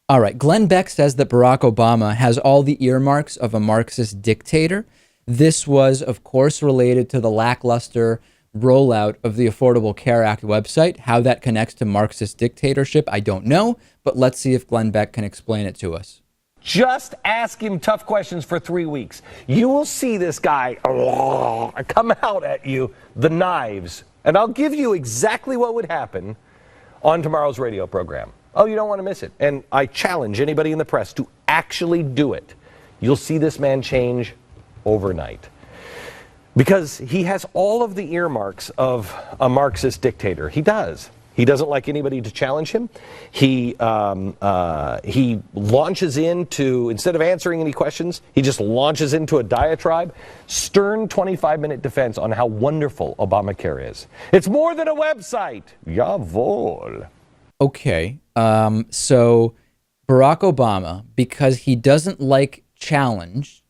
All right. Glenn Beck says that Barack Obama has all the earmarks of a Marxist dictator. This was, of course, related to the lackluster rollout of the Affordable Care Act website. How that connects to Marxist dictatorship, I don't know, but let's see if Glenn Beck can explain it to us. Just ask him tough questions for 3 weeks. You will see this guy come out at you, the knives. And I'll give you exactly what would happen on tomorrow's radio program. Oh, you don't want to miss it. And I challenge anybody in the press to actually do it. You'll see this man change overnight. Because he has all of the earmarks of a Marxist dictator. He does. He doesn't like anybody to challenge him. He launches into, instead of answering any questions, he just launches into a diatribe. Stern 25-minute defense on how wonderful Obamacare is. It's more than a website. Jawohl. Okay. So Barack Obama, because he doesn't like challenge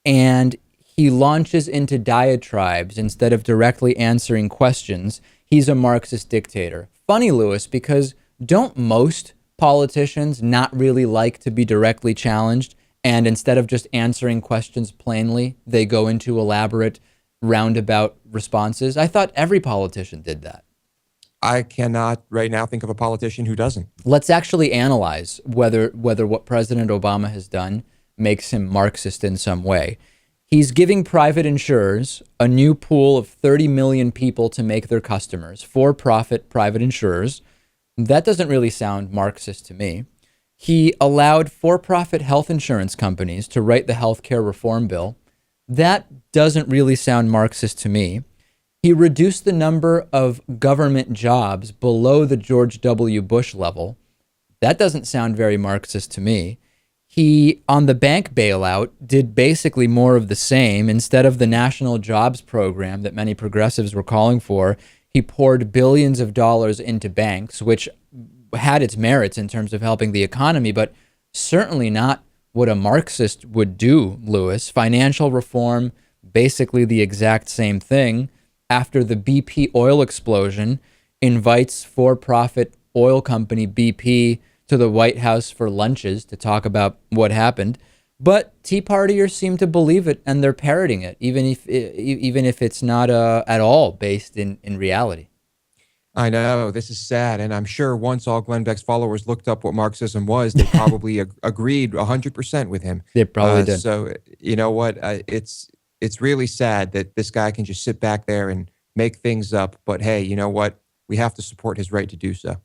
and he launches into diatribes instead of directly answering questions, he's a Marxist dictator. Funny, Lewis, because don't most politicians not really like to be directly challenged, and instead of just answering questions plainly, they go into elaborate roundabout responses? I thought every politician did that. I cannot right now think of a politician who doesn't. Let's actually analyze whether what President Obama has done makes him Marxist in some way. He's giving private insurers a new pool of 30 million people to make their customers, for-profit private insurers. That doesn't really sound Marxist to me. He allowed for-profit health insurance companies to write the healthcare reform bill. That doesn't really sound Marxist to me. He reduced the number of government jobs below the George W. Bush level. That doesn't sound very Marxist to me. He, on the bank bailout, did basically more of the same. Instead of the national jobs program that many progressives were calling for, he poured billions of dollars into banks, which had its merits in terms of helping the economy, but certainly not what a Marxist would do, Lewis. Financial reform, basically the exact same thing. After the BP oil explosion, invites for-profit oil company BP to the White House for lunches to talk about what happened. But Tea Partiers seem to believe it, and they're parroting it, even if it's not at all based in reality. I know, this is sad, and I'm sure once all Glenn Beck's followers looked up what Marxism was, they probably agreed 100% with him. They probably did. So, you know what, it's really sad that this guy can just sit back there and make things up, but hey, you know what, we have to support his right to do so.